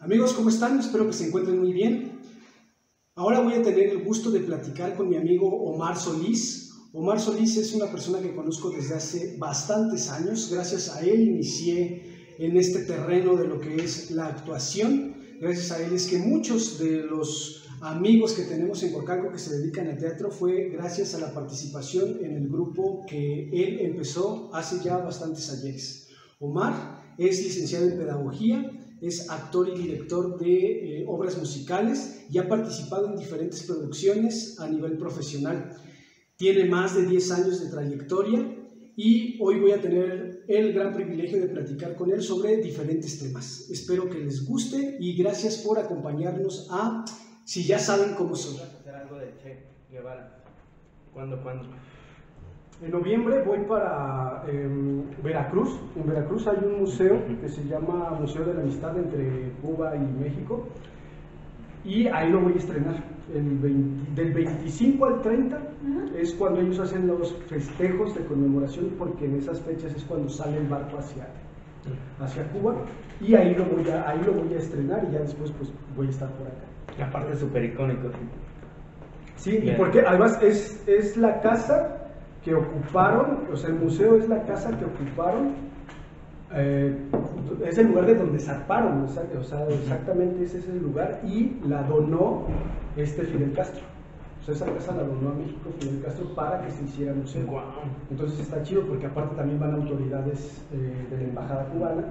Amigos, ¿cómo están? Espero que se encuentren muy bien. Ahora voy a tener el gusto de platicar con mi amigo Omar Solís. Omar Solís es una persona que conozco desde hace bastantes años. Gracias a él inicié en este terreno de lo que es la actuación. Gracias a él es que muchos de los amigos que tenemos en Coacalco que se dedican al teatro fue gracias a la participación en el grupo que él empezó hace ya bastantes ayeres. Omar es licenciado en Pedagogía, es actor y director de obras musicales y ha participado en diferentes producciones a nivel profesional. Tiene más de 10 años de trayectoria y hoy voy a tener el gran privilegio de platicar con él sobre diferentes temas. Espero que les guste y gracias por acompañarnos a Si ya saben cómo soy. Hacer algo de Che Guevara. ¿Cuándo? En noviembre voy para Veracruz. En Veracruz hay un museo que se llama Museo de la Amistad entre Cuba y México. Y ahí lo voy a estrenar. Del 25 al 30 es cuando ellos hacen los festejos de conmemoración, porque en esas fechas es cuando sale el barco hacia Cuba. Y ahí lo voy a estrenar y ya después pues voy a estar por acá. Aparte es súper icónico. Sí, y porque además es la casa que ocuparon, o sea, el museo es la casa que ocuparon, es el lugar de donde zarparon, o sea, exactamente ese es el lugar, y la donó Fidel Castro. O sea, esa casa la donó a México Fidel Castro para que se hiciera museo. Wow. Entonces está chido porque aparte también van autoridades de la embajada cubana.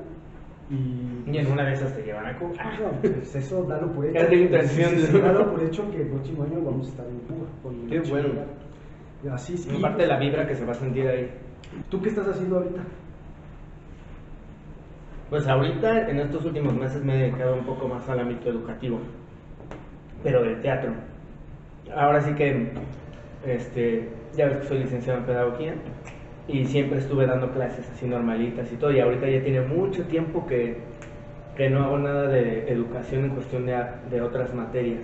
Y en una de esas te llevan a Cuba. No, pues eso dalo por hecho. Es de intención. Sí, dalo por hecho que el próximo año vamos a estar en Cuba. Qué bueno. Así sí. Aparte de la vibra que se va a sentir ahí. ¿Tú qué estás haciendo ahorita? Pues ahorita, en estos últimos meses me he dedicado un poco más al ámbito educativo, pero del teatro. Ahora sí que, ya ves que soy licenciado en Pedagogía y siempre estuve dando clases así normalitas y todo, y ahorita ya tiene mucho tiempo que no hago nada de educación en cuestión de otras materias.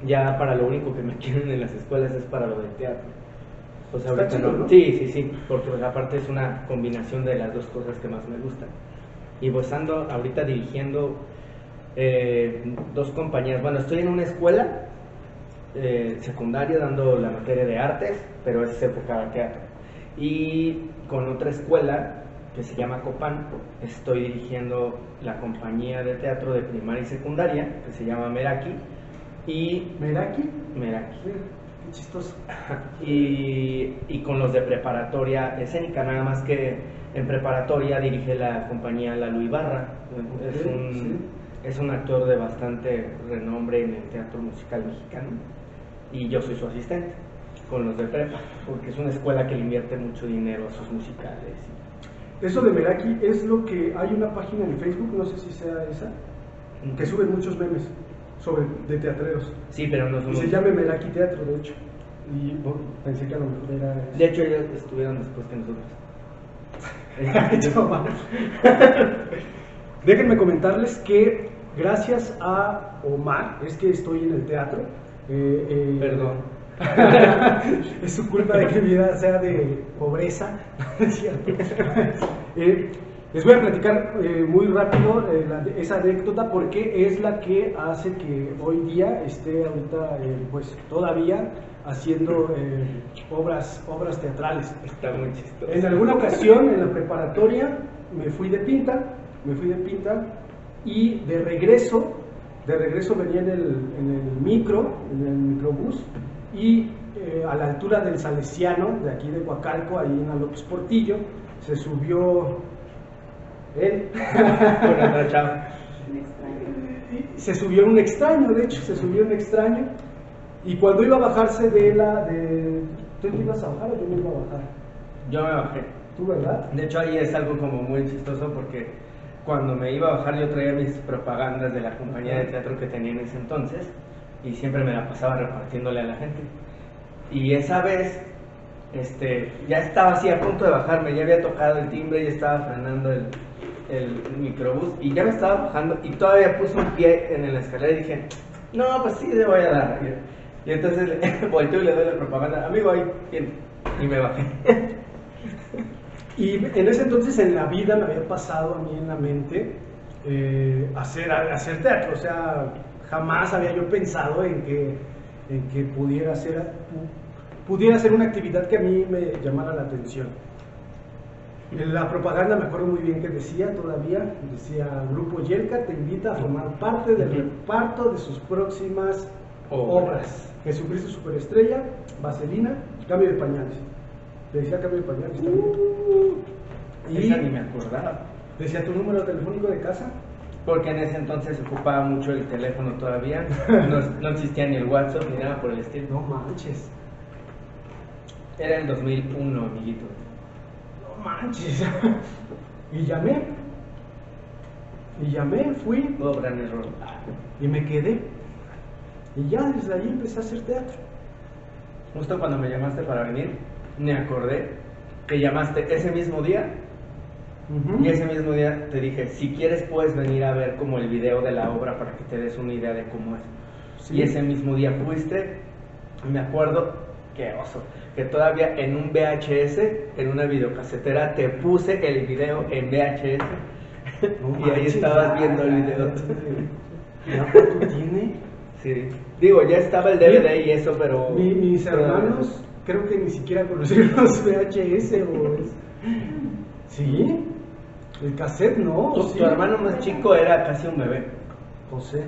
Ya para lo único que me quieren en las escuelas es para lo del teatro. Pues ahorita chido, no. ¿no? Sí, porque pues, aparte es una combinación de las dos cosas que más me gustan. Y pues ando ahorita dirigiendo dos compañías. Bueno, estoy en una escuela secundaria dando la materia de artes, pero es enfocada al teatro. Y con otra escuela que se llama Copan, estoy dirigiendo la compañía de teatro de primaria y secundaria, que se llama Meraki. Y ¿Meraki? Meraki. Qué chistoso. Y con los de preparatoria escénica, nada más que en preparatoria dirige la compañía Lalo Ibarra. Es un actor de bastante renombre en el teatro musical mexicano y yo soy su asistente con los de prepa, porque es una escuela que le invierte mucho dinero a sus musicales. Eso de Meraki es lo que hay una página en Facebook, no sé si sea esa, que sube muchos memes de teatreros. Sí, pero no Y somos... se llama Meraki Teatro, de hecho. Y bueno, pensé que a lo mejor era eso. De hecho, ellos estuvieron después que nosotros. Déjenme comentarles que gracias a Omar es que estoy en el teatro. Perdón. Es su culpa de que mi vida sea de pobreza. Es cierto. Les voy a platicar muy rápido esa anécdota porque es la que hace que hoy día esté ahorita pues todavía haciendo obras teatrales. Está muy chistoso. En alguna ocasión en la preparatoria me fui de pinta y de regreso venía en el microbús y a la altura del Salesiano, de aquí de Coacalco, ahí en la López Portillo, se subió él. Bueno, chao. Se subió un extraño, de hecho, y cuando iba a bajarse ¿tú te ibas a bajar o yo me iba a bajar? Yo me bajé. ¿Tú, verdad? De hecho, ahí es algo como muy chistoso porque cuando me iba a bajar yo traía mis propagandas de la compañía de teatro que tenía en ese entonces y siempre me la pasaba repartiéndole a la gente. Y esa vez, ya estaba así a punto de bajarme, ya había tocado el timbre, ya estaba frenando el microbús y ya me estaba bajando y todavía puse un pie en la escalera y dije, no, pues sí, le voy a dar. Y entonces volteo y le doy la propaganda, amigo, ahí tiene, y me bajé. Y en ese entonces en la vida me había pasado a mí en la mente hacer teatro. O sea, jamás había yo pensado en que pudiera ser una actividad que a mí me llamara la atención. En la propaganda me acuerdo muy bien que decía Grupo Yelka te invita a formar parte del reparto de sus próximas obras. Jesucristo Superestrella, Vaselina, Cambio de Pañales. Le decía Cambio de Pañales también. Esa ni me acordaba. Decía tu número telefónico de casa. Porque en ese entonces se ocupaba mucho el teléfono todavía. No existía ni el WhatsApp ni nada por el estilo. No manches. Era el 2001, amiguito. No manches. Y llamé, fui. Oh, gran error. Y me quedé. Y ya desde ahí empecé a hacer teatro. Justo cuando me llamaste para venir, me acordé que llamaste ese mismo día. Y ese mismo día te dije, si quieres puedes venir a ver como el video de la obra para que te des una idea de cómo es. Sí. Y ese mismo día fuiste, me acuerdo, qué oso, que todavía en un VHS, en una videocasetera, te puse el video en VHS. No, y ahí estabas viendo el video. ¿Ya cuánto tiene? Sí, digo, ya estaba el DVD y eso, pero... Mis hermanos creo que ni siquiera conocieron los VHS o es... ¿Sí? El cassette no. Tu hermano más chico era casi un bebé. José.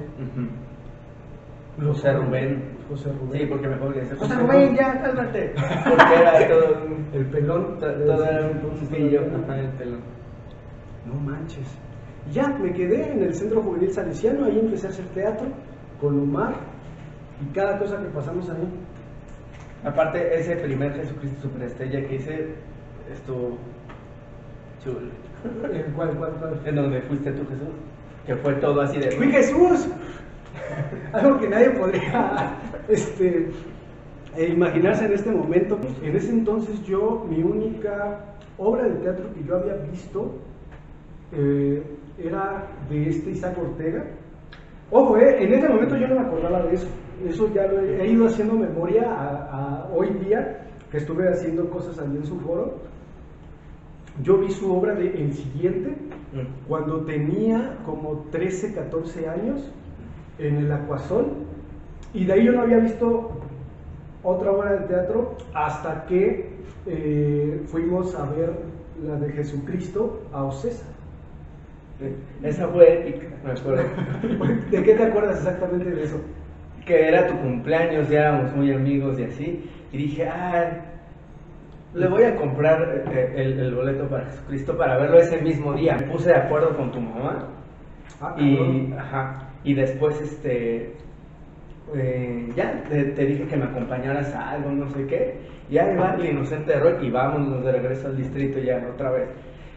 José Rubén. Sí, porque me acuerdo que decía, José Rubén, ya, cálmate. Porque era todo el pelón. Todo era un pillo. Ajá, el pelón. No manches. Ya, me quedé en el Centro Juvenil Salesiano, ahí empecé a hacer teatro con Omar y cada cosa que pasamos ahí. Aparte, ese primer Jesucristo Superestrella que hice estuvo chulo. ¿Cuál? En donde fuiste tú, Jesús. Que fue todo así de... ¡Fui Jesús! Algo que nadie podría imaginarse en este momento. En ese entonces mi única obra de teatro que yo había visto era de Isaac Ortega. Ojo, en ese momento yo no me acordaba de eso. Eso ya lo he ido haciendo memoria a hoy día, que estuve haciendo cosas allí en su foro. Yo vi su obra de El Siguiente cuando tenía como 13, 14 años en el Acuasol, y de ahí yo no había visto otra obra de teatro hasta que fuimos a ver la de Jesucristo a Ocesa. Esa fue épica, me acuerdo. ¿De qué te acuerdas exactamente de eso? Que era tu cumpleaños, ya éramos muy amigos y así, y dije, le voy a comprar el boleto para Jesucristo para verlo ese mismo día. Me puse de acuerdo con tu mamá y después ya te dije que me acompañaras a algo, no sé qué, y ahí va el inocente de Roy y vámonos de regreso al distrito ya otra vez.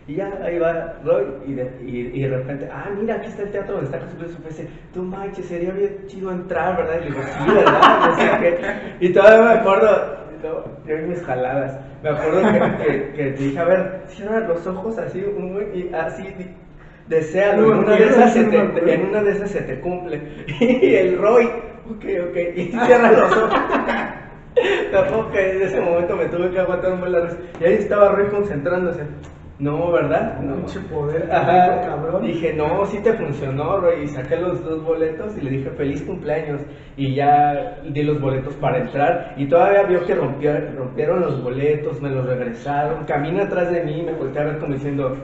Y ya ahí va Roy y de repente, mira, aquí está el teatro donde está Jesucristo. Y dice, tú manches, sería bien chido entrar, ¿verdad? Y le digo, sí, ¿verdad? No sé qué. Y todavía me acuerdo, yo vi mis jaladas. Me acuerdo que te dije, a ver, cierra los ojos así, y así, deséalo, en una de esas se te cumple. Y el Roy, ok, y cierra los ojos. Tampoco que en ese momento me tuve que aguantar un buen largo. Y ahí estaba Roy concentrándose. No, ¿verdad? No. Mucho poder, cabrón. Dije, no, sí te funcionó, Roy. Y saqué los 2 boletos y le dije, feliz cumpleaños. Y ya di los boletos para entrar. Y todavía vio que rompieron los boletos, me los regresaron. Camina atrás de mí y me volteé a ver como diciendo,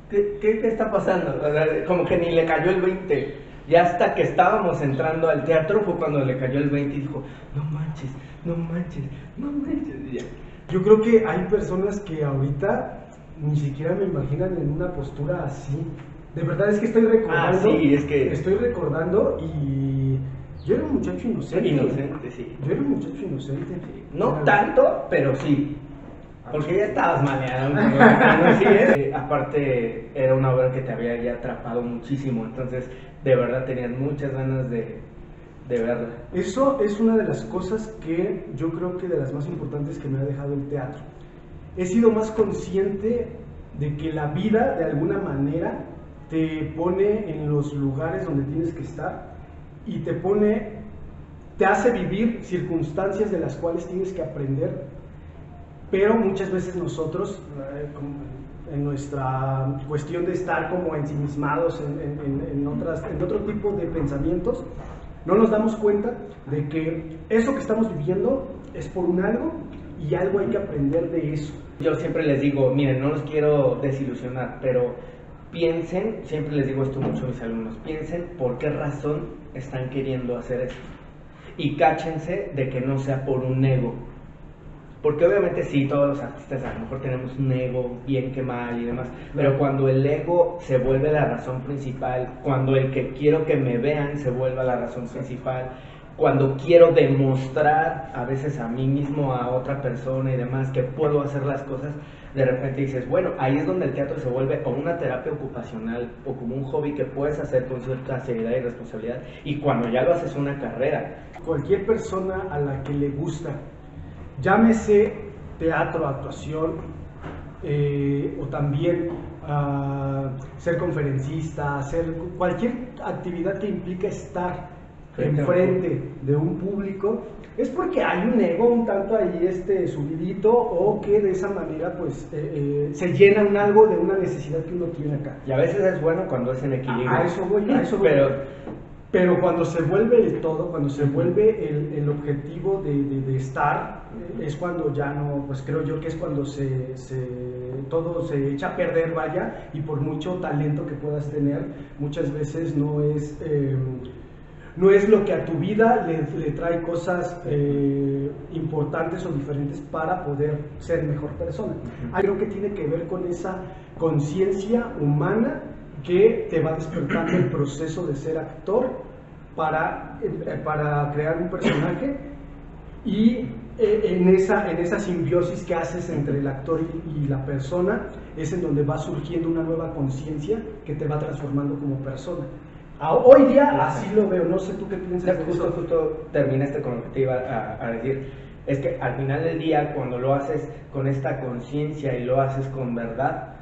¿qué está pasando? O sea, como que ni le cayó el 20. Y hasta que estábamos entrando al teatro fue cuando le cayó el 20 y dijo, no manches. Y ya. Yo creo que hay personas que ahorita ni siquiera me imaginan en una postura así. De verdad es que estoy recordando. Sí, es que... Estoy recordando y yo era un muchacho inocente. Sí. Yo era un muchacho inocente. Sí. No tanto, pero sí. Porque ya estabas maleado. Aparte, era una obra que te había ya atrapado muchísimo. Entonces, de verdad tenías muchas ganas de verla. Eso es una de las cosas que yo creo que de las más importantes que me ha dejado el teatro. He sido más consciente de que la vida de alguna manera te pone en los lugares donde tienes que estar y te hace vivir circunstancias de las cuales tienes que aprender, pero muchas veces nosotros, en nuestra cuestión de estar como ensimismados en otro tipo de pensamientos, no nos damos cuenta de que eso que estamos viviendo es por un algo y algo hay que aprender de eso. Yo siempre les digo, miren, no los quiero desilusionar, pero piensen, siempre les digo esto mucho a mis alumnos, piensen por qué razón están queriendo hacer esto y cáchense de que no sea por un ego. Porque obviamente sí, todos los artistas a lo mejor tenemos un ego bien que mal y demás, pero cuando el ego se vuelve la razón principal, cuando el que quiero que me vean se vuelva la razón principal, cuando quiero demostrar a veces a mí mismo, a otra persona y demás que puedo hacer las cosas, de repente dices, bueno, ahí es donde el teatro se vuelve o una terapia ocupacional o como un hobby que puedes hacer con cierta seriedad y responsabilidad, y cuando ya lo haces una carrera. Cualquier persona a la que le gusta, llámese teatro, actuación, o también ser conferencista, hacer cualquier actividad que implica estar enfrente de un público, es porque hay un ego un tanto ahí subidito, o que de esa manera pues se llena un algo de una necesidad que uno tiene acá. Y a veces es bueno cuando es en equilibrio. A eso voy. Pero cuando se vuelve el todo, cuando se vuelve el objetivo de estar, es cuando ya no, pues creo yo que es cuando todo se echa a perder, vaya, y por mucho talento que puedas tener, muchas veces no es lo que a tu vida le trae cosas importantes o diferentes para poder ser mejor persona. Creo que tiene que ver con esa conciencia humana que te va despertando el proceso de ser actor para crear un personaje, y en esa simbiosis que haces entre el actor y la persona es en donde va surgiendo una nueva conciencia que te va transformando como persona. Hoy día así lo veo, no sé tú qué piensas de eso. Justo terminaste con lo que te iba a decir. Es que al final del día, cuando lo haces con esta conciencia y lo haces con verdad,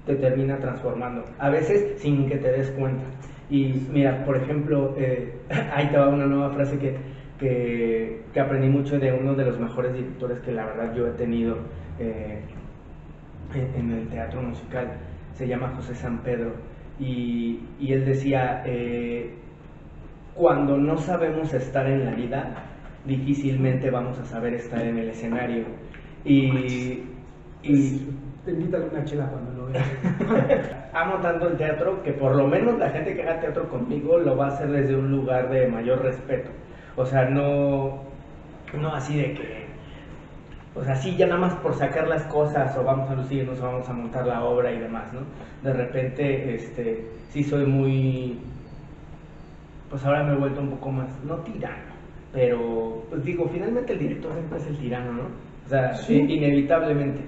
te termina transformando, a veces sin que te des cuenta. Y mira, por ejemplo, ahí te va una nueva frase que aprendí mucho de uno de los mejores directores que la verdad yo he tenido en el teatro musical. Se llama José San Pedro, y él decía, cuando no sabemos estar en la vida, difícilmente vamos a saber estar en el escenario. Y te invitan una chela cuando lo veas. Amo tanto el teatro que por lo menos la gente que haga teatro conmigo lo va a hacer desde un lugar de mayor respeto. O sea, no así de que, o sea, sí, ya nada más por sacar las cosas, o vamos a lucirnos, o vamos a montar la obra y demás, ¿no? De repente, sí soy muy, pues ahora me he vuelto un poco más, no tirano, pero, pues digo, finalmente el director siempre es el tirano, ¿no? O sea, sí, inevitablemente.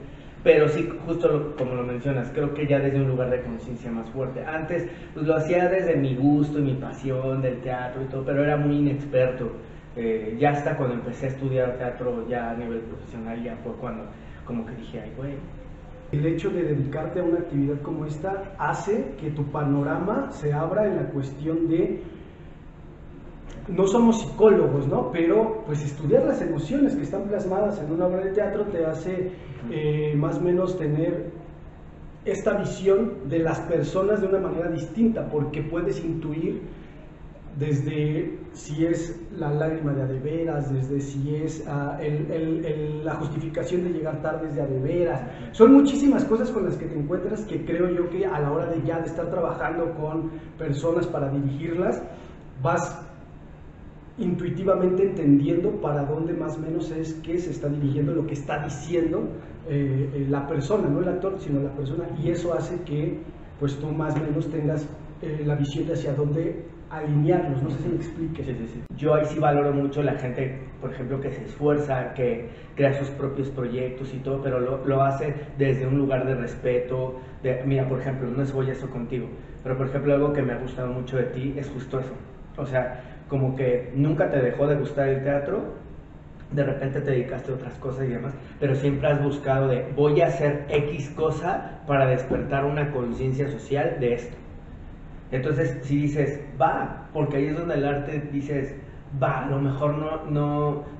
Pero sí, justo como lo mencionas, creo que ya desde un lugar de conciencia más fuerte. Antes pues lo hacía desde mi gusto y mi pasión del teatro y todo, pero era muy inexperto. Ya hasta cuando empecé a estudiar teatro ya a nivel profesional, ya fue cuando como que dije, ay güey. El hecho de dedicarte a una actividad como esta hace que tu panorama se abra en la cuestión de, no somos psicólogos, ¿no? Pero pues estudiar las emociones que están plasmadas en una obra de teatro te hace más o menos tener esta visión de las personas de una manera distinta, porque puedes intuir desde si es la lágrima de a de veras, desde si es la justificación de llegar tarde de a de veras. Son muchísimas cosas con las que te encuentras, que creo yo que a la hora de ya de estar trabajando con personas para dirigirlas, vas intuitivamente entendiendo para dónde más o menos es que se está dirigiendo lo que está diciendo la persona, no el actor, sino la persona, y eso hace que pues tú más o menos tengas la visión de hacia dónde alinearlos. No sé si me explique. Sí. Yo ahí sí valoro mucho la gente, por ejemplo, que se esfuerza, que crea sus propios proyectos y todo, pero lo hace desde un lugar de respeto. Mira, por ejemplo, no es voy a eso contigo, pero por ejemplo algo que me ha gustado mucho de ti es justo eso. O sea, como que nunca te dejó de gustar el teatro, de repente te dedicaste a otras cosas y demás, pero siempre has buscado de voy a hacer X cosa para despertar una conciencia social de esto. Entonces, si dices, va, porque ahí es donde el arte dices, va, a lo mejor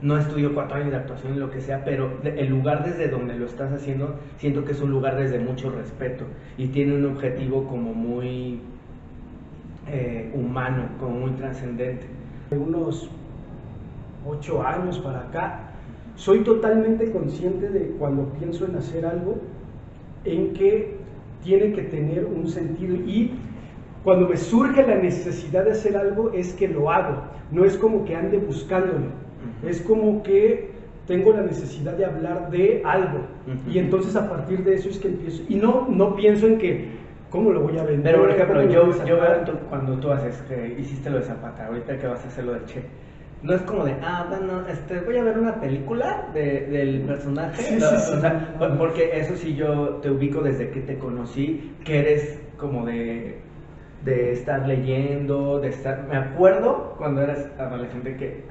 no estudio 4 años de actuación y lo que sea, pero el lugar desde donde lo estás haciendo, siento que es un lugar desde mucho respeto y tiene un objetivo como muy humano, como muy trascendente. De unos 8 años para acá, soy totalmente consciente de cuando pienso en hacer algo, en que tiene que tener un sentido, y cuando me surge la necesidad de hacer algo es que lo hago, no es como que ande buscándolo, es como que tengo la necesidad de hablar de algo, y entonces a partir de eso es que empiezo, y no pienso en que ¿cómo lo voy a vender? Pero por ejemplo, yo veo cuando tú haces, que hiciste lo de Zapata, ahorita que vas a hacer lo de Che, no es como de, bueno, voy a ver una película del personaje, sí, no, sí, sí. O sea, porque eso sí yo te ubico desde que te conocí, que eres como de estar leyendo, de estar... Me acuerdo cuando eras adolescente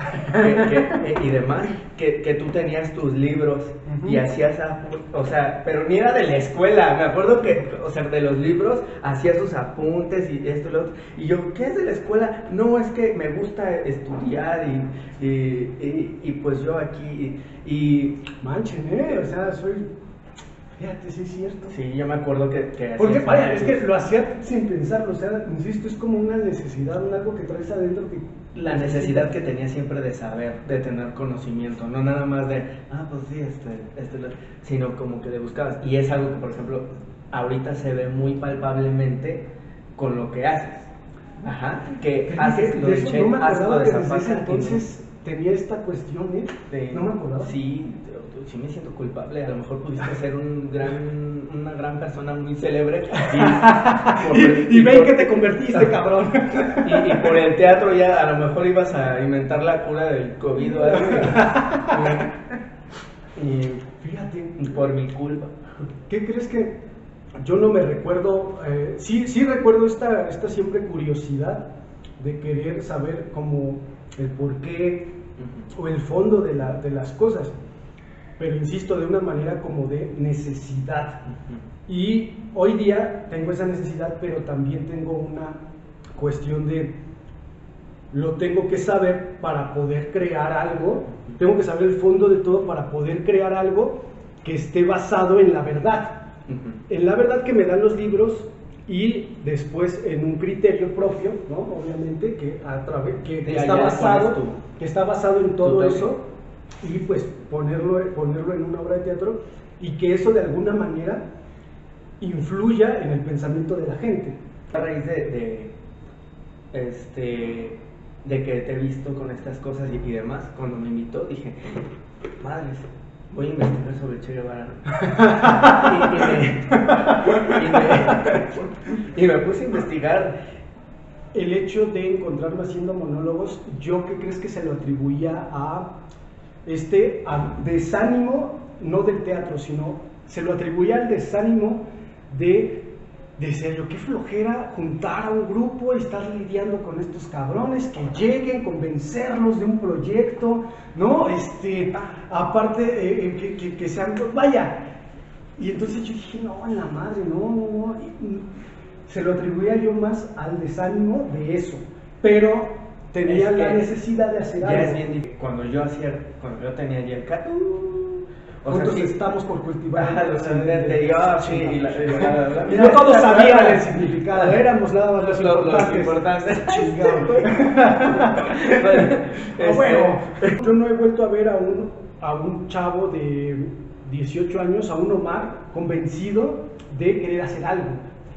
y demás, que tú tenías tus libros y hacías... O sea, pero ni era de la escuela, me acuerdo que, o sea, de los libros hacías sus apuntes y esto y lo otro. Y yo, ¿qué es de la escuela? No, es que me gusta estudiar y pues yo aquí... Manchen, o sea, soy... Fíjate, sí es cierto. Sí, yo me acuerdo que porque vaya, es que lo hacía sin pensarlo, o sea, insisto, es como una necesidad, algo que traes adentro que... La necesidad que tenía siempre de saber, de tener conocimiento, no nada más de, pues sí, sino como que le buscabas. Y es algo que, por ejemplo, ahorita se ve muy palpablemente con lo que haces. Ajá, que haces lo de Che, no me acordaba de que desde ese Zapata. entonces tenía esta cuestión, no me acordaba. Sí me siento culpable, a lo mejor pudiste ser una gran persona muy célebre y ven que te convertiste, cabrón. Y por el teatro ya a lo mejor ibas a inventar la cura del COVID o algo. Y fíjate, por mi culpa. ¿Qué crees que yo no me recuerdo? Sí recuerdo esta siempre curiosidad de querer saber como el porqué o el fondo de las cosas, pero insisto, de una manera como de necesidad. Y hoy día tengo esa necesidad, pero también tengo una cuestión de lo tengo que saber para poder crear algo, tengo que saber el fondo de todo para poder crear algo que esté basado en la verdad, en la verdad que me dan los libros, y después en un criterio propio, ¿no? Obviamente, que está basado en todo eso, y pues ponerlo en una obra de teatro, y que eso de alguna manera influya en el pensamiento de la gente. A raíz de que te he visto con estas cosas y demás, cuando me invitó dije, madres, voy a investigar sobre Che Guevara. y me puse a investigar. El hecho de encontrarme haciendo monólogos, ¿yo qué crees que se lo atribuía a desánimo, no del teatro, sino se lo atribuía al desánimo de decir yo, qué flojera juntar a un grupo y estar lidiando con estos cabrones, que lleguen, convencerlos de un proyecto, ¿no? Aparte, que sean, vaya. Y entonces yo dije, no, en la madre, no. Se lo atribuía yo más al desánimo de eso, pero tenía la necesidad de hacer algo. Ya es bien difícil. Cuando yo tenía ya el cat, entonces estamos por cultivar los ascendentes, y no todos sabían el significado, éramos nada más los importantes. Bueno, yo no he vuelto a ver a un chavo de 18 años, a un Omar, convencido de querer hacer algo,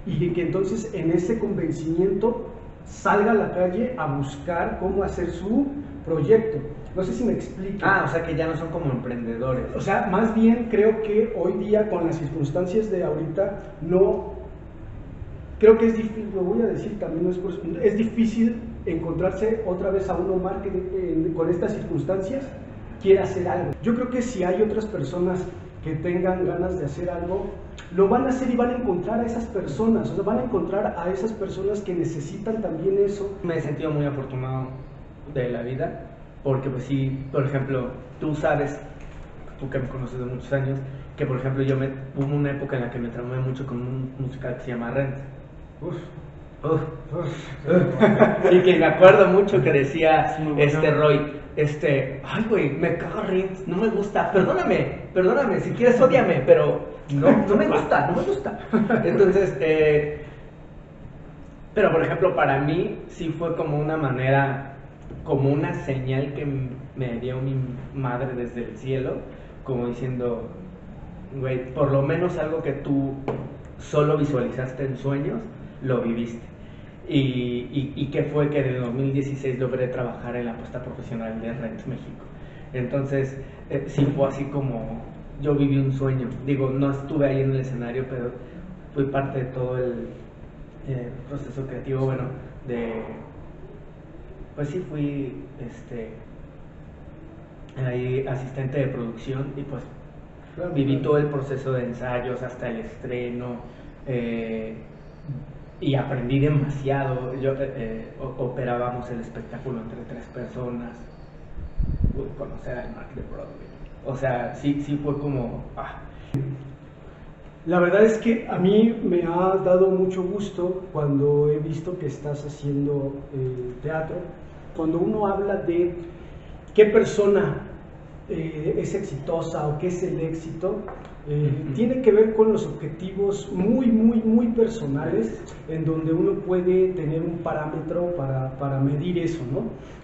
y que entonces en ese convencimiento salga a la calle a buscar cómo hacer su proyecto. No sé si me explico. O sea que ya no son como emprendedores. O sea, más bien creo que hoy día, con las circunstancias de ahorita, creo que es difícil, lo voy a decir también, es difícil encontrarse otra vez a un Omar que con estas circunstancias quiera hacer algo. Yo creo que si hay otras personas que tengan ganas de hacer algo, lo van a hacer y van a encontrar a esas personas, o sea, van a encontrar a esas personas que necesitan también eso. Me he sentido muy afortunado de la vida, porque pues sí, por ejemplo, tú sabes, tú que me conoces de muchos años, que por ejemplo hubo una época en la que me traumé mucho con un musical que se llama Rent. Uf. Y que me acuerdo mucho que decía Roy, ay güey, me cago Rins, no me gusta, perdóname, si quieres ódiame, pero no me gusta. Entonces, pero por ejemplo para mí sí fue como una manera, como una señal que me dio mi madre desde el cielo, como diciendo, güey, por lo menos algo que tú solo visualizaste en sueños, lo viviste. Y que fue que en el 2016 logré trabajar en la puesta profesional de Rent México. Entonces, sí fue así como yo viví un sueño. Digo, no estuve ahí en el escenario, pero fui parte de todo el proceso creativo, bueno, pues sí fui ahí asistente de producción y pues viví todo el proceso de ensayos hasta el estreno. Y aprendí demasiado. Operábamos el espectáculo entre 3 personas. Pude conocer al Mark de Broadway. O sea, sí fue como... La verdad es que a mí me ha dado mucho gusto cuando he visto que estás haciendo teatro. Cuando uno habla de qué persona es exitosa o qué es el éxito, tiene que ver con los objetivos muy personales, en donde uno puede tener un parámetro para medir eso, ¿no?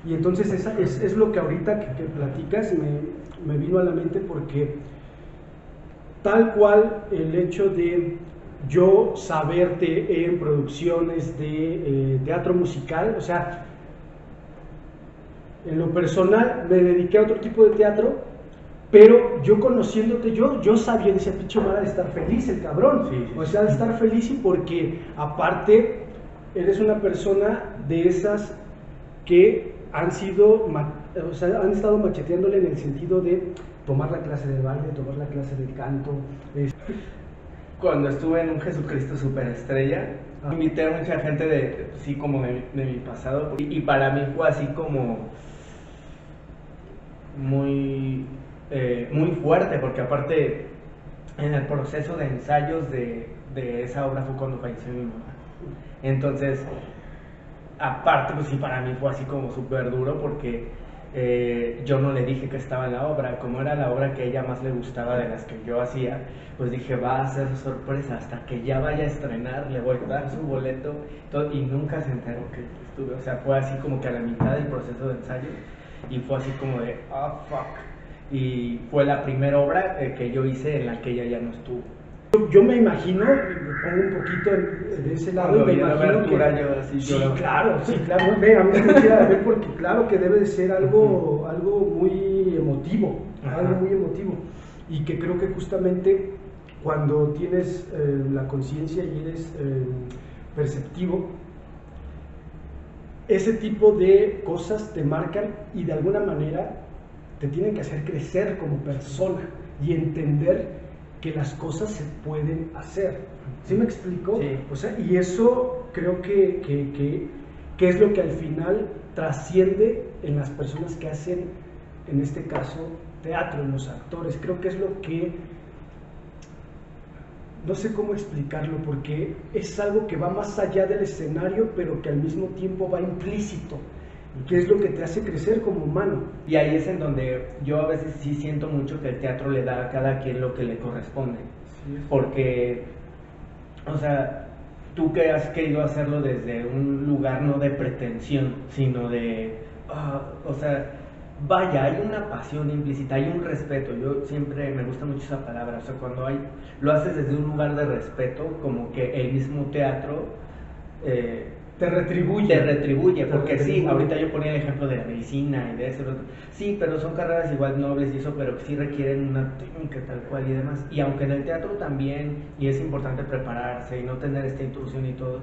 Y entonces es lo que ahorita que platicas me vino a la mente, porque tal cual el hecho de yo saberte en producciones de teatro musical, o sea, en lo personal me dediqué a otro tipo de teatro, pero yo conociéndote, yo sabía, decía, pinche Omar ha de estar feliz el cabrón, sí. O sea, de estar feliz, y porque aparte eres una persona de esas que han sido, o sea, han estado macheteándole en el sentido de tomar la clase de baile, tomar la clase de canto. Cuando estuve en un Jesucristo Superestrella, invité a mucha gente sí, como de mi pasado, y para mí fue así como muy fuerte, porque aparte en el proceso de ensayos de esa obra fue cuando falleció mi mamá. Entonces, aparte, pues sí, para mí fue así como súper duro, porque yo no le dije que estaba en la obra. Como era la obra que a ella más le gustaba de las que yo hacía, pues dije, va a ser sorpresa, hasta que ya vaya a estrenar le voy a dar su boleto, y nunca se enteró que estuve. O sea, fue así como que a la mitad del proceso de ensayo, y fue así como de, fuck. Y fue la primera obra que yo hice en la que ella ya no estuvo. Yo me imagino, me pongo un poquito de ese lado, cuando y me imagino que... yo así sí, claro, ve, a mí me queda ver, porque claro que debe de ser algo muy emotivo, algo muy emotivo, y que creo que justamente cuando tienes la conciencia y eres perceptivo, ese tipo de cosas te marcan y de alguna manera te tienen que hacer crecer como persona y entender que las cosas se pueden hacer. ¿Sí me explico? Sí. O sea, y eso creo que es lo que al final trasciende en las personas que hacen, en este caso, teatro, en los actores. Creo que es lo que, no sé cómo explicarlo, porque es algo que va más allá del escenario, pero que al mismo tiempo va implícito, que es lo que te hace crecer como humano. Y ahí es en donde yo a veces sí siento mucho que el teatro le da a cada quien lo que le corresponde. Sí. Porque, o sea, tú que has querido hacerlo desde un lugar no de pretensión, sino de, o sea, vaya, hay una pasión implícita, hay un respeto. Yo siempre me gusta mucho esa palabra. O sea, cuando lo haces desde un lugar de respeto, como que el mismo teatro te retribuye, porque sí, ahorita yo ponía el ejemplo de la medicina y de eso, sí, pero son carreras igual nobles y eso, pero que sí requieren una técnica tal cual y demás. Y aunque en el teatro también, y es importante prepararse y no tener esta intrusión y todo,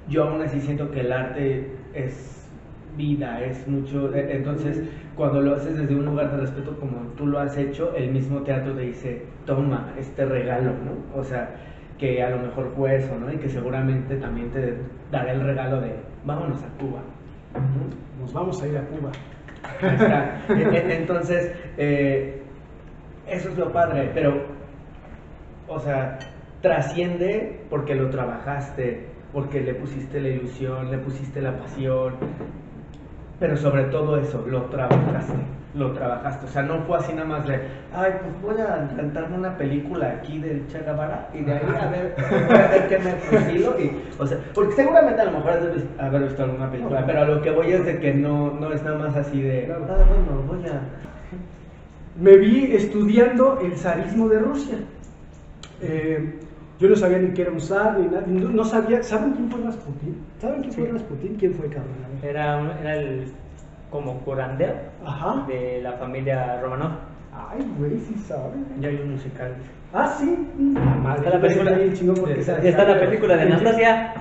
yo aún así siento que el arte es vida, es mucho. Entonces, cuando lo haces desde un lugar de respeto como tú lo has hecho, el mismo teatro te dice, toma este regalo, ¿no? O sea, que a lo mejor fue eso, ¿no? Y que seguramente también te dará el regalo de, vámonos a Cuba. Nos vamos a ir a Cuba. Ahí está. Entonces, eso es lo padre, pero, o sea, trasciende porque lo trabajaste, porque le pusiste la ilusión, le pusiste la pasión, pero sobre todo eso, lo trabajaste, o sea, no fue así nada más de, ay, pues voy a rentarme una película aquí del Che Guevara y de ahí a ver qué me fusilo, o sea, porque seguramente a lo mejor has de haber visto alguna película, pero a lo que voy es de que no es nada más así de, bueno, voy a... Me vi estudiando el zarismo de Rusia. Yo no sabía ni qué era un zar, ni nada, no sabía. ¿Saben quién fue Rasputín? ¿Saben quién fue Rasputín? ¿Quién fue, cabrón? Era el como curandero de la familia Romanov. Ay, güey, sí saben. Ya hay un musical. Ah, sí. Está la película. Está la película de Anastasia.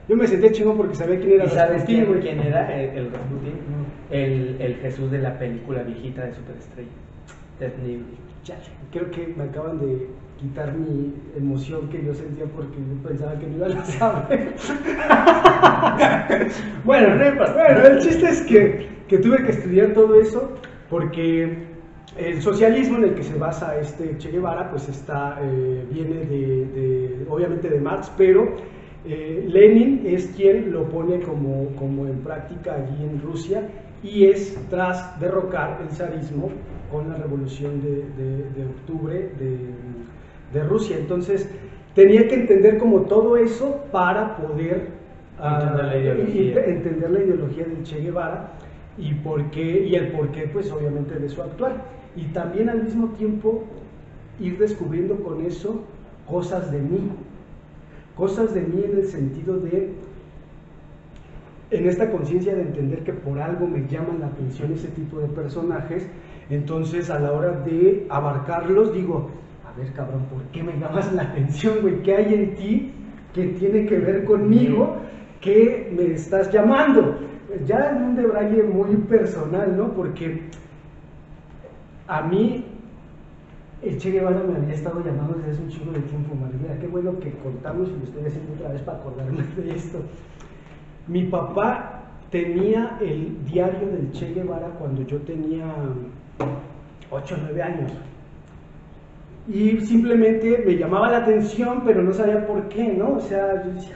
Yo me sentía chingón porque sabía quién era. ¿Y sabes quién era el Rasputín? El Jesús de la película viejita de Superestrella. Ya, creo que me acaban de quitar mi emoción que yo sentía porque yo pensaba que no iban a saber. Bueno, el chiste es que tuve que estudiar todo eso porque el socialismo en el que se basa este Che Guevara pues viene obviamente de Marx, pero Lenin es quien lo pone como en práctica allí en Rusia y es tras derrocar el zarismo con la revolución de octubre de Rusia. Entonces tenía que entender como todo eso para poder entender la ideología del Che Guevara y el porqué pues obviamente de su actuar, y también al mismo tiempo ir descubriendo con eso cosas de mí en el sentido de, en esta conciencia de entender que por algo me llaman la atención ese tipo de personajes. Entonces a la hora de abarcarlos digo, a ver cabrón, ¿por qué me llamas la atención, güey? ¿Qué hay en ti que tiene que ver conmigo que me estás llamando? Ya en un debraye muy personal, ¿no? Porque a mí el Che Guevara me había estado llamando desde hace un chingo de tiempo, madre mía, qué bueno que contamos y lo estoy haciendo otra vez para acordarme de esto. Mi papá tenía el diario del Che Guevara cuando yo tenía 8 o 9 años y simplemente me llamaba la atención, pero no sabía por qué, ¿no? O sea, yo decía,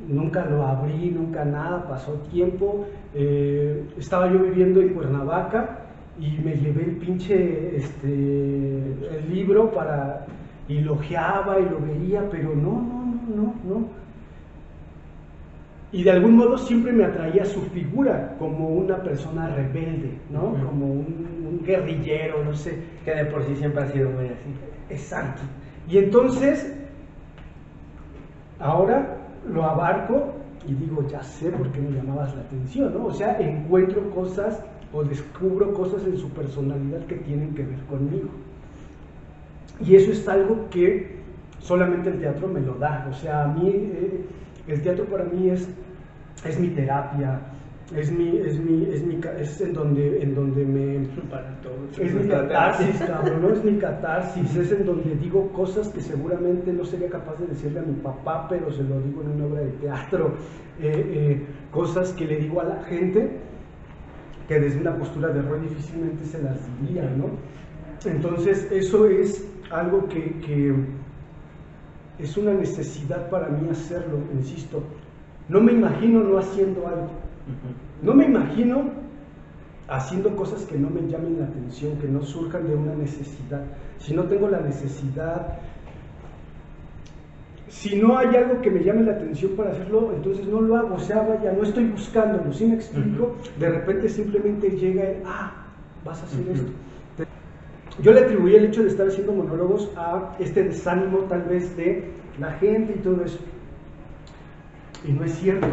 nunca lo abrí, nunca nada, pasó tiempo, estaba yo viviendo en Cuernavaca y me llevé el pinche el libro y lo ojeaba y lo veía, pero no. Y de algún modo siempre me atraía su figura como una persona rebelde, ¿no? Como un guerrillero, no sé. Que de por sí siempre ha sido muy así. Exacto. Y entonces, ahora lo abarco y digo, ya sé por qué me llamabas la atención, ¿no? O sea, encuentro cosas o descubro cosas en su personalidad que tienen que ver conmigo. Y eso es algo que solamente el teatro me lo da. O sea, a mí el teatro para mí es mi terapia, es en donde me... Para todos. Es mi catarsis, cabrón, ¿no? Es mi catarsis, es en donde digo cosas que seguramente no sería capaz de decirle a mi papá, pero se lo digo en una obra de teatro, cosas que le digo a la gente que desde una postura de rol difícilmente se las diría, ¿no? Entonces eso es algo que es una necesidad para mí hacerlo, insisto. No me imagino no haciendo algo, no me imagino haciendo cosas que no me llamen la atención, que no surjan de una necesidad. Si no tengo la necesidad, si no hay algo que me llame la atención para hacerlo, entonces no lo hago. O sea, vaya, no estoy buscándolo, ¿sí me explico? De repente simplemente llega el, vas a hacer esto. Yo le atribuí el hecho de estar haciendo monólogos a este desánimo tal vez de la gente y todo eso. Y no es cierto,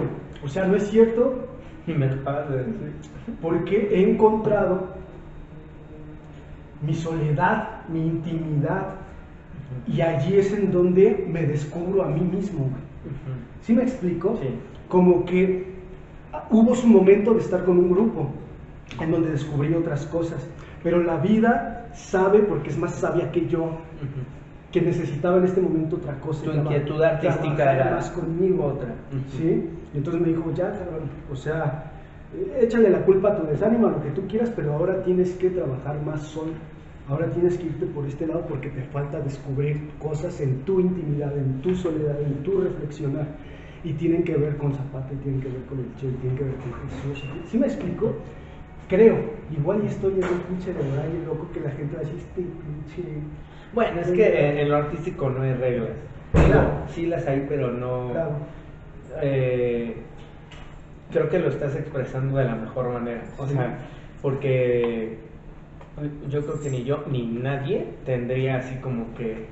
o sea, no es cierto. Y me acabas de decir. Porque he encontrado mi soledad, mi intimidad, y allí es en donde me descubro a mí mismo. ¿Sí me explico? Sí. Como que hubo su momento de estar con un grupo, en donde descubrí otras cosas, pero la vida sabe, porque es más sabia que yo, que necesitaba en este momento otra cosa. Tu inquietud artística era más conmigo. Otra. ¿Sí? Entonces me dijo, ya cabrón, o sea, échale la culpa a tu desánimo, a lo que tú quieras, pero ahora tienes que trabajar más solo. ahora tienes que irte por este lado porque te falta descubrir cosas en tu intimidad, en tu soledad, en tu reflexionar, y tienen que ver con Zapata, y tienen que ver con el Che, y tienen que ver con Jesús. ¿Sí me explico? Creo, igual y estoy en un pinche de horario loco que la gente va a decir, este pinche... Bueno, es que en lo artístico no hay reglas. Claro. Sí las hay, pero no... Claro. Creo que lo estás expresando de la mejor manera. O sea, porque yo creo que ni yo ni nadie tendría así como que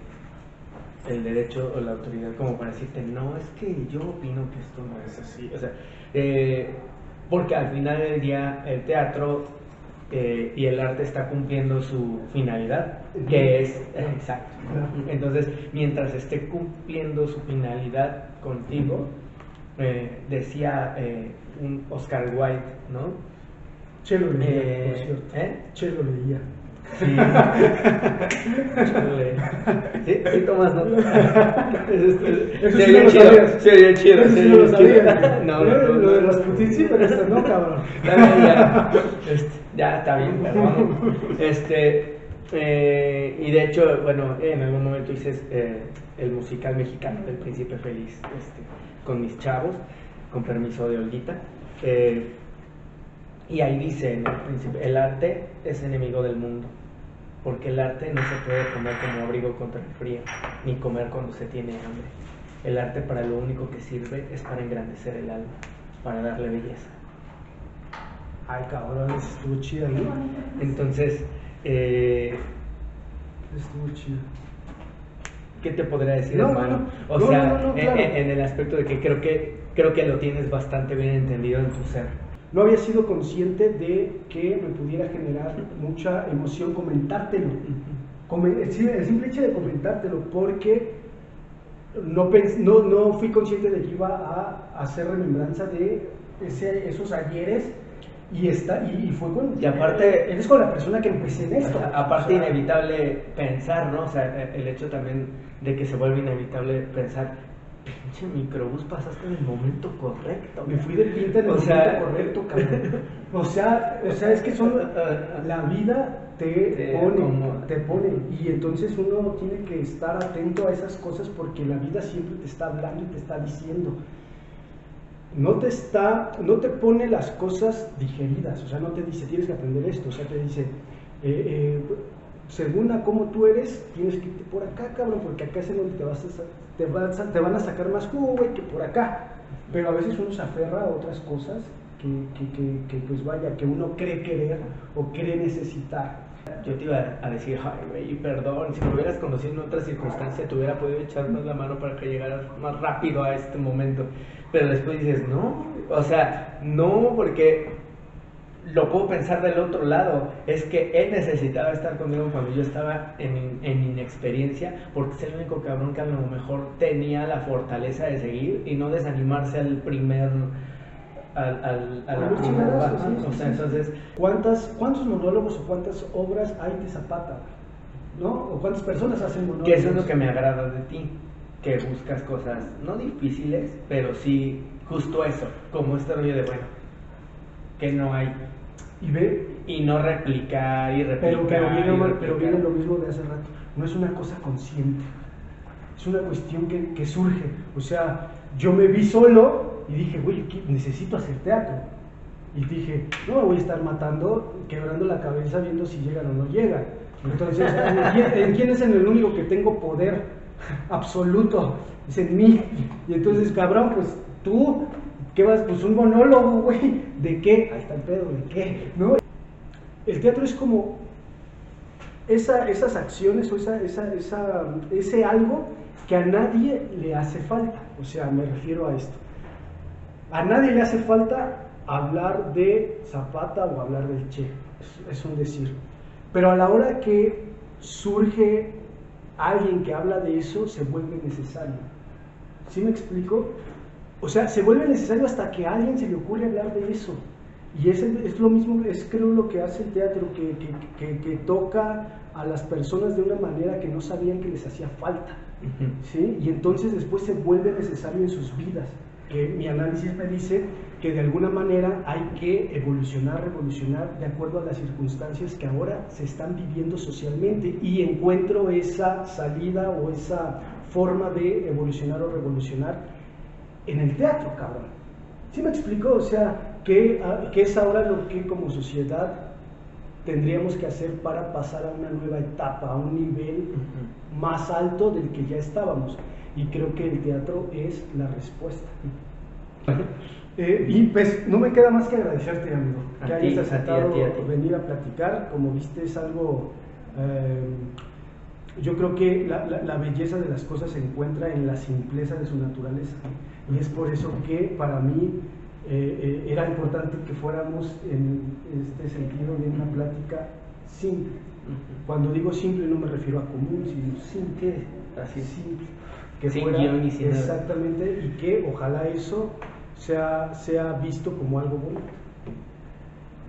el derecho o la autoridad como para decirte, no, es que yo opino que esto no es así. O sea, porque al final del día el teatro y el arte está cumpliendo su finalidad, que es exacto. Entonces, mientras esté cumpliendo su finalidad contigo, decía un Oscar Wilde, ¿no? Che lo leía, por cierto. Che lo leía. Sí. Sí, tomas nota. Se oye chido. Se oye chido. Eso no lo sabía. No, lo de las putitas sí, pero esto no, cabrón. Ya está bien, perdón. Y de hecho, bueno, en algún momento hice el musical mexicano del Príncipe Feliz con mis chavos, con permiso de Olguita. Y ahí dice en el Príncipe, el arte es enemigo del mundo, porque el arte no se puede comer como abrigo contra el frío, ni comer cuando se tiene hambre. El arte para lo único que sirve es para engrandecer el alma, para darle belleza. Ay, cabrón, estuvo chida, ¿no? Entonces, estuvo chido. ¿Qué te podría decir, hermano? Claro. En el aspecto de que creo que lo tienes bastante bien entendido en tu ser. No había sido consciente de que me pudiera generar mucha emoción comentártelo. El simple hecho de comentártelo, porque no fui consciente de que iba a hacer remembranza de esos ayeres. Y fue con... Y aparte... Eres con la persona que empecé en esto. Aparte, inevitable pensar, ¿no? O sea, el hecho también de que se vuelve inevitable pensar, pinche microbús, pasaste en el momento correcto. Me fui de pinta en el momento correcto, cabrón. O sea, es que la vida te pone. Y entonces uno tiene que estar atento a esas cosas porque la vida siempre te está hablando y te está diciendo. No te pone las cosas digeridas, o sea, no te dice, tienes que aprender esto, o sea, te dice, según a cómo tú eres, tienes que irte por acá, cabrón, porque acá es en donde te van a sacar más jugo, güey, que por acá. Pero a veces uno se aferra a otras cosas que pues vaya, que uno cree querer o cree necesitar. Yo te iba a decir, ay, güey, perdón, si me hubieras conocido en otra circunstancia, te hubiera podido echarnos la mano para que llegaras más rápido a este momento. Pero después dices, no, o sea, no, porque lo puedo pensar del otro lado. Es que él necesitaba estar conmigo cuando yo estaba en inexperiencia, porque es el único cabrón que a lo mejor tenía la fortaleza de seguir y no desanimarse al primer... Entonces, ¿cuántos monólogos o cuántas obras hay de Zapata? ¿No? ¿O cuántas personas hacen monólogos? Que eso es lo que me agrada de ti, que buscas cosas no difíciles, pero sí justo eso, como este rollo de, bueno, que no hay, y no replicar y replicar. Pero viene lo mismo de hace rato, no es una cosa consciente, es una cuestión que surge. O sea, yo me vi solo y dije, güey, necesito hacer teatro. Y dije, no me voy a estar matando, quebrando la cabeza viendo si llegan o no llegan. Entonces, ¿en quién es el único que tengo poder absoluto? Es en mí. Y entonces, cabrón, pues tú, ¿qué vas? Pues un monólogo, güey. ¿De qué? Ahí está el pedo, ¿de qué? ¿No? El teatro es como esas acciones o ese algo que a nadie le hace falta. O sea, me refiero a esto. A nadie le hace falta hablar de Zapata o hablar del Che, es un decir. Pero a la hora que surge alguien que habla de eso, se vuelve necesario. ¿Sí me explico? O sea, se vuelve necesario hasta que a alguien se le ocurre hablar de eso. Y es lo mismo, es creo lo que hace el teatro, que toca a las personas de una manera que no sabían que les hacía falta. ¿Sí? Y entonces después se vuelve necesario en sus vidas. que mi análisis me dice que de alguna manera hay que evolucionar, revolucionar de acuerdo a las circunstancias que ahora se están viviendo socialmente, y encuentro esa salida o esa forma de evolucionar o revolucionar en el teatro, cabrón. ¿Sí me explico? O sea, que es ahora lo que como sociedad tendríamos que hacer para pasar a una nueva etapa, a un nivel más alto del que ya estábamos. Y creo que el teatro es la respuesta. Y pues no me queda más que agradecerte, amigo, que hayas aceptado venir a platicar. Como viste, es algo... yo creo que la belleza de las cosas se encuentra en la simpleza de su naturaleza. Y es por eso que para mí era importante que fuéramos en este sentido de una plática simple. Cuando digo simple no me refiero a común, sino simple, así simple. Que sin fuera, guión y sin exactamente, y que ojalá eso sea visto como algo bonito.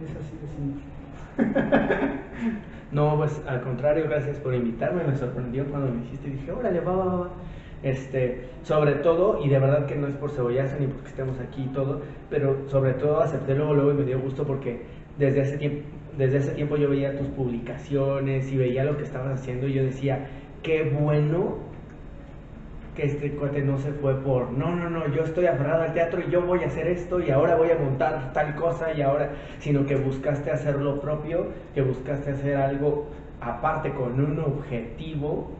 Es así de simple. No, pues al contrario, gracias por invitarme, me sorprendió cuando me dijiste, dije, órale, va. Sobre todo, y de verdad que no es por cebollazo ni porque estemos aquí y todo, pero sobre todo acepté luego y me dio gusto porque desde hace tiempo yo veía tus publicaciones y veía lo que estabas haciendo y yo decía, qué bueno que este cuate no se fue por, no, yo estoy aferrado al teatro y yo voy a hacer esto y ahora voy a montar tal cosa y ahora, sino que buscaste hacer lo propio, que buscaste hacer algo aparte con un objetivo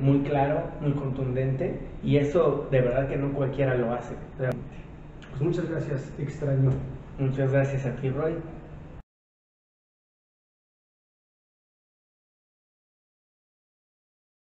muy claro, muy contundente, y eso de verdad que no cualquiera lo hace, realmente. Pues muchas gracias, extraño. Muchas gracias a ti, Roy.